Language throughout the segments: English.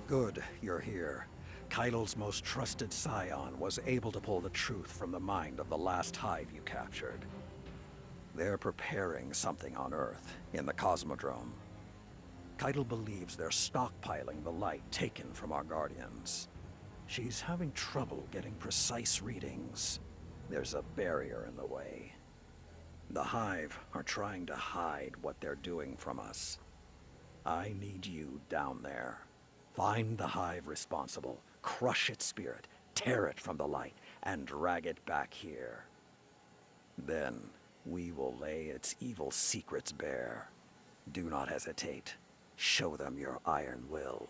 Good, you're here. Keidel's most trusted scion was able to pull the truth from the mind of the last hive you captured. They're preparing something on Earth, in the Cosmodrome. Keidel believes they're stockpiling the light taken from our Guardians. She's having trouble getting precise readings. There's a barrier in the way. The Hive are trying to hide what they're doing from us. I need you down there. Find the Hive responsible, crush its spirit, tear it from the light, and drag it back here. Then, we will lay its evil secrets bare. Do not hesitate. Show them your iron will.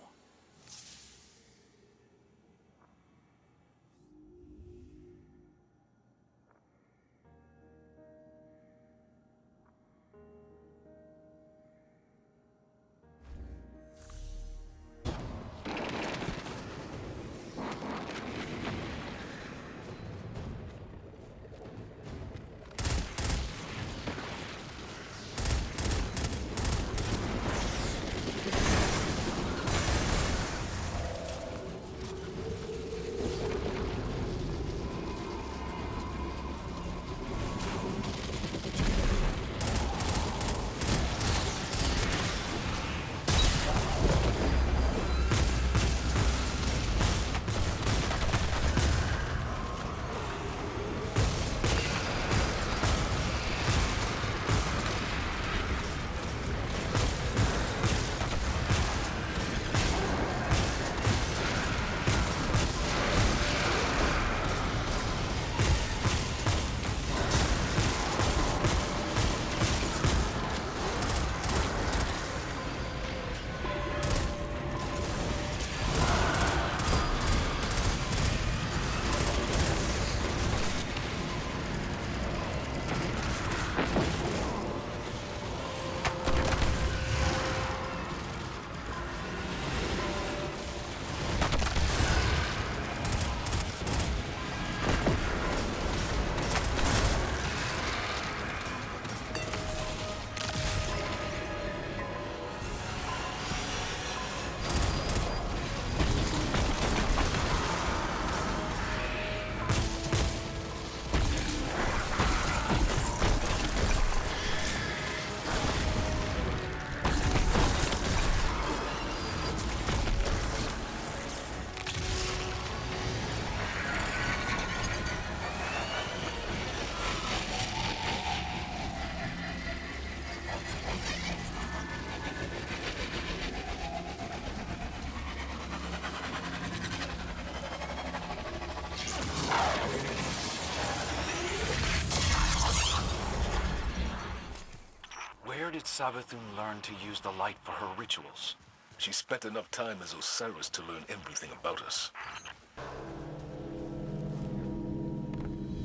Where did Savathun learn to use the light for her rituals? She spent enough time as Osiris to learn everything about us.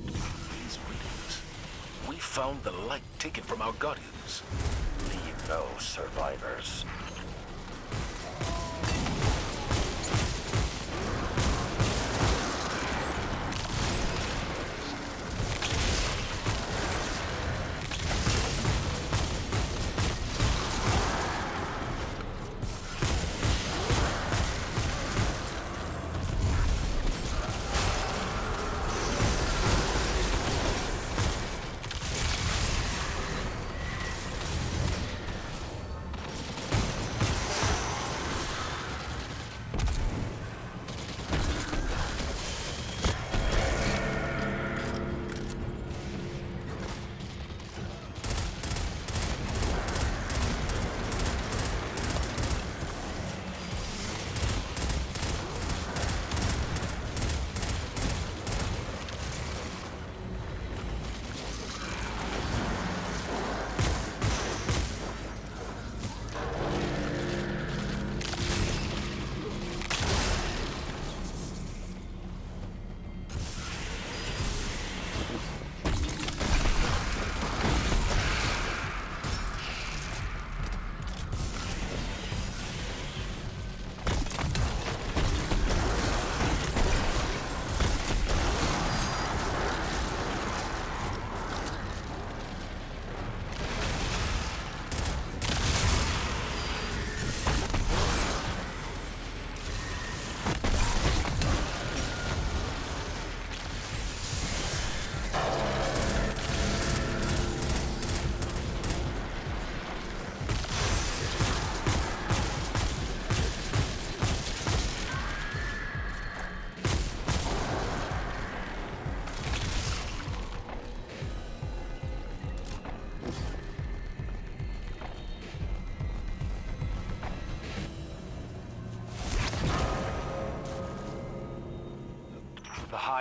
These readings. We found the light taken from our Guardians. Leave no survivors.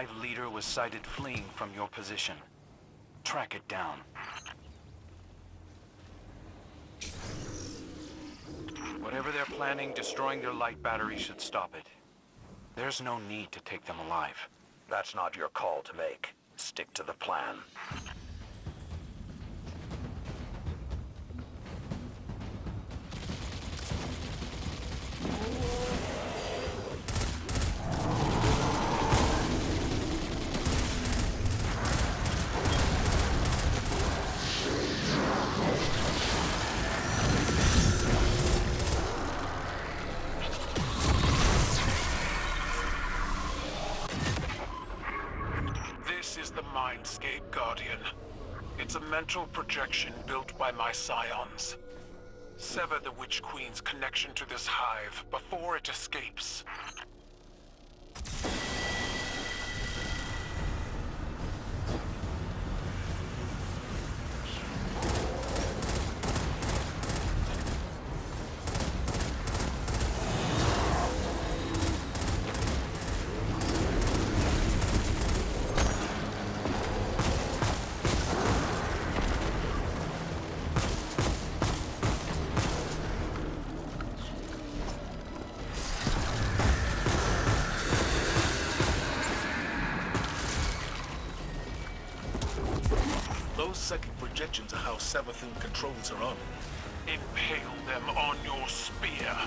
Hive leader was sighted fleeing from your position. Track it down. Whatever they're planning, destroying their light battery should stop it. There's no need to take them alive. That's not your call to make. Stick to the plan. This is the Mindscape Guardian. It's a mental projection built by my scions. Sever the Witch Queen's connection to this hive before it escapes. Those second projections are how Savathun controls her own. Impale them on your spear.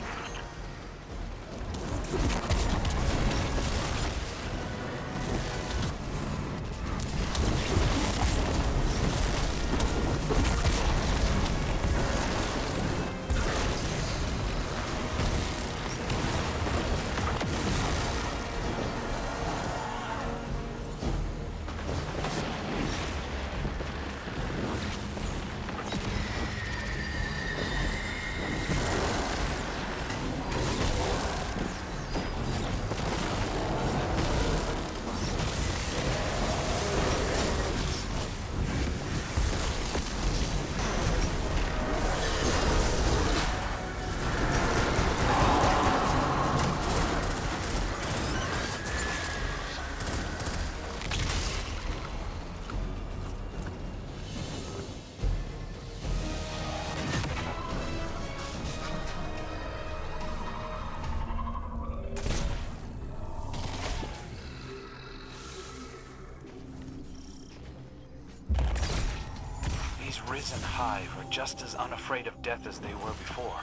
Risen Hive are just as unafraid of death as they were before.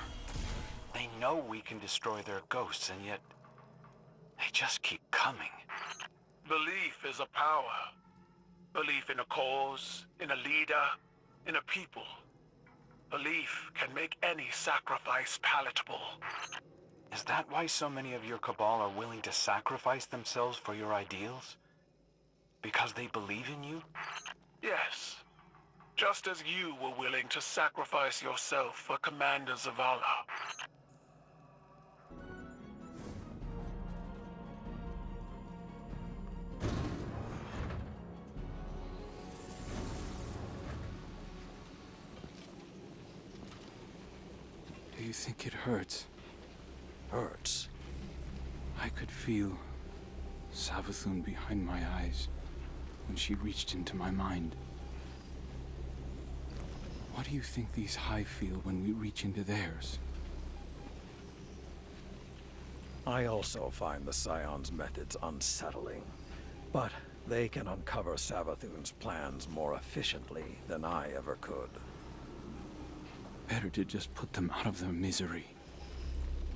They know we can destroy their ghosts, and yet they just keep coming. Belief is a power. Belief in a cause, in a leader, in a people. Belief can make any sacrifice palatable. Is that why so many of your Cabal are willing to sacrifice themselves for your ideals? Because they believe in you? Yes. Just as you were willing to sacrifice yourself for Commander Zavala. Do you think it hurts? Hurts? I could feel Savathun behind my eyes when she reached into my mind. What do you think these Hive feel when we reach into theirs? I also find the Scion's methods unsettling, but they can uncover Savathun's plans more efficiently than I ever could. Better to just put them out of their misery.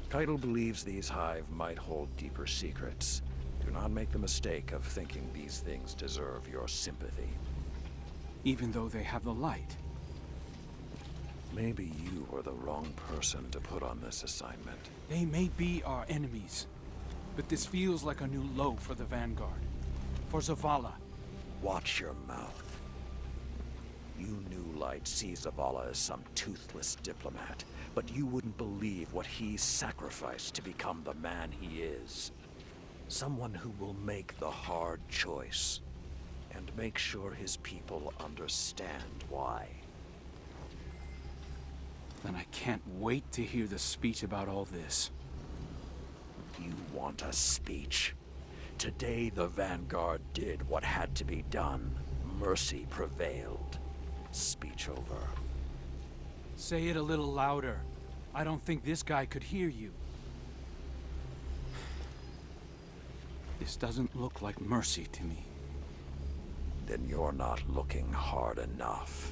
Keitel believes these Hive might hold deeper secrets. Do not make the mistake of thinking these things deserve your sympathy. Even though they have the light. Maybe you were the wrong person to put on this assignment. They may be our enemies, but this feels like a new low for the Vanguard. For Zavala. Watch your mouth. You New Light see Zavala as some toothless diplomat, but you wouldn't believe what he's sacrificed to become the man he is. Someone who will make the hard choice, and make sure his people understand why. Then I can't wait to hear the speech about all this. You want a speech? Today the Vanguard did what had to be done. Mercy prevailed. Speech over. Say it a little louder. I don't think this guy could hear you. This doesn't look like mercy to me. Then you're not looking hard enough.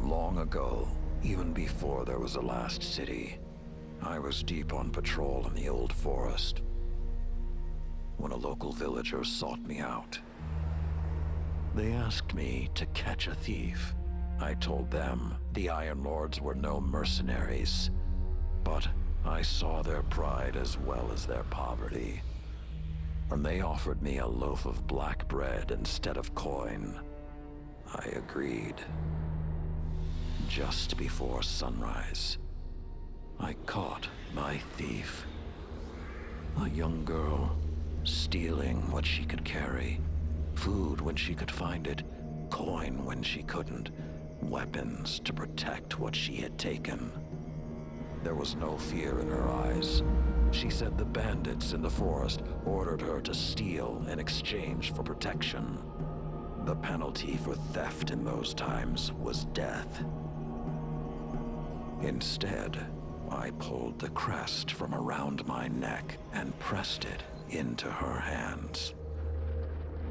Long ago, even before there was a last city, I was deep on patrol in the old forest when a local villager sought me out. They asked me to catch a thief. I told them the Iron Lords were no mercenaries, but I saw their pride as well as their poverty. And they offered me a loaf of black bread instead of coin. I agreed. Just before sunrise, I caught my thief. A young girl, stealing what she could carry. Food when she could find it, coin when she couldn't, weapons to protect what she had taken. There was no fear in her eyes. She said the bandits in the forest ordered her to steal in exchange for protection. The penalty for theft in those times was death. Instead, I pulled the crest from around my neck and pressed it into her hands.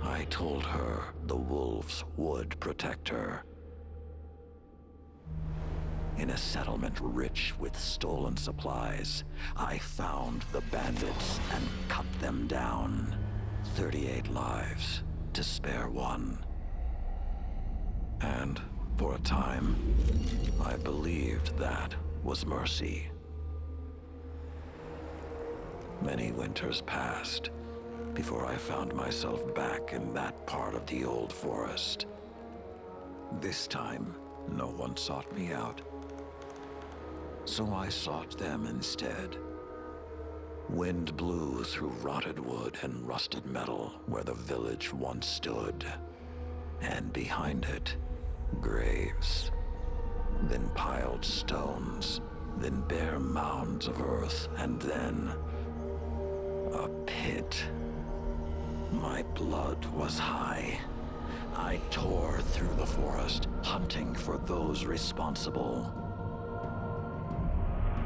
I told her the wolves would protect her. In a settlement rich with stolen supplies, I found the bandits and cut them down. 38 lives to spare one. And for a time, I believed that was mercy. Many winters passed before I found myself back in that part of the old forest. This time, no one sought me out. So I sought them instead. Wind blew through rotted wood and rusted metal where the village once stood. And behind it, graves. Then piled stones, then bare mounds of earth, and then a pit. My blood was high. I tore through the forest, hunting for those responsible.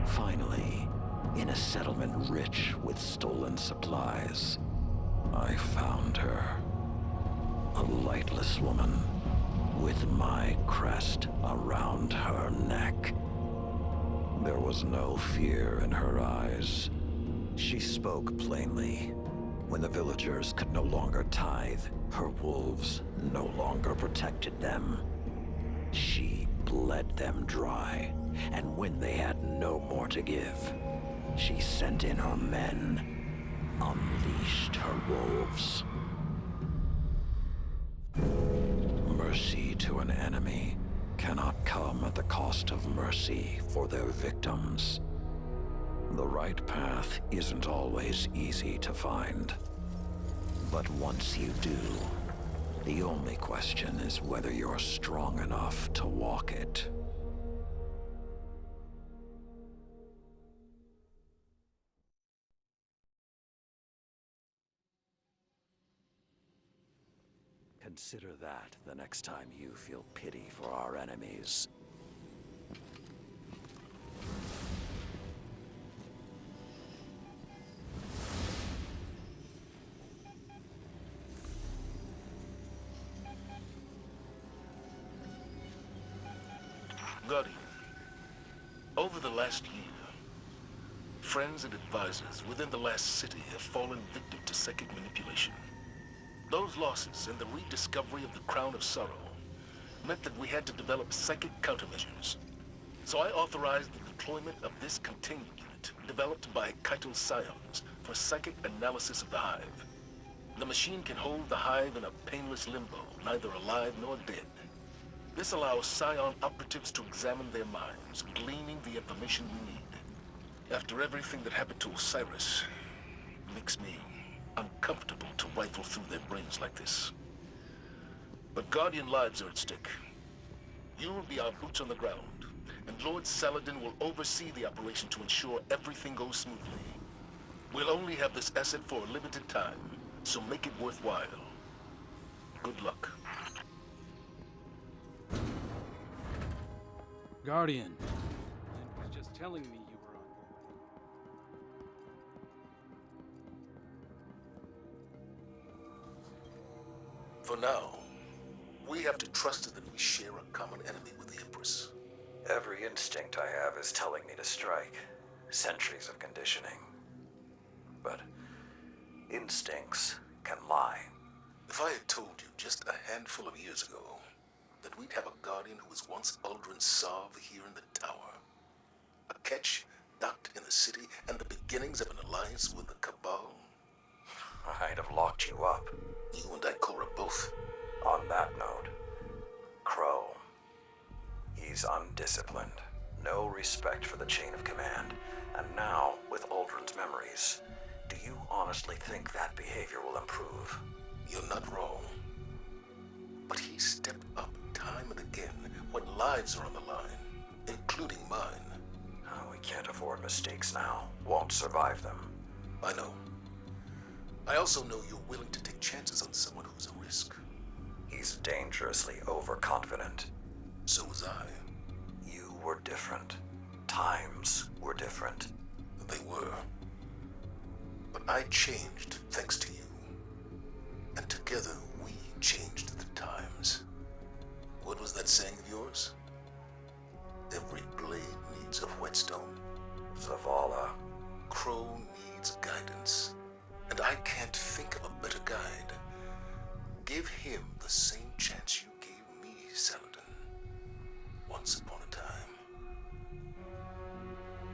Finally, in a settlement rich with stolen supplies, I found her. A lightless woman with my crest around her neck. There was no fear in her eyes. She spoke plainly. When the villagers could no longer tithe, her wolves no longer protected them. She bled them dry, and when they had no more to give, she sent in her men, unleashed her wolves. Mercy to an enemy cannot come at the cost of mercy for their victims. The right path isn't always easy to find. But once you do, the only question is whether you're strong enough to walk it. Consider that the next time you feel pity for our enemies. Guardian, over the last year, friends and advisors within the last city have fallen victim to psychic manipulation. Those losses and the rediscovery of the Crown of Sorrow meant that we had to develop psychic countermeasures. So I authorized the deployment of this containment unit developed by Keitel Scions for psychic analysis of the Hive. The machine can hold the Hive in a painless limbo, neither alive nor dead. This allows Scion operatives to examine their minds, gleaning the information we need. After everything that happened to Osiris, it makes me uncomfortable to rifle through their brains like this. But Guardian lives are at stake. You will be our boots on the ground, and Lord Saladin will oversee the operation to ensure everything goes smoothly. We'll only have this asset for a limited time, so make it worthwhile. Good luck. Guardian. Lynn was just telling me you were on board. For now, we have to trust that we share a common enemy with the Empress. Every instinct I have is telling me to strike. Centuries of conditioning. But instincts can lie. If I had told you just a handful of years ago that we'd have a Guardian who was once Uldren's Sov here in the tower, a catch docked in the city, and the beginnings of an alliance with the Cabal, I'd have locked you up. you and Ikora both. On that note, Crow. He's undisciplined. No respect for the chain of command. And now, with Uldren's memories, do you honestly think that behavior will improve? You're not wrong. But he stepped up time and again when lives are on the line, including mine. Oh, we can't afford mistakes now. Won't survive them. I know. I also know you're willing to take chances on someone who's a risk. He's dangerously overconfident. So was I. You were different. Times were different. They were. But I changed thanks to you. And together we changed the times. What was that saying of yours? Every blade needs a whetstone. Zavala. Crow needs guidance. And I can't think of a better guide. Give him the same chance you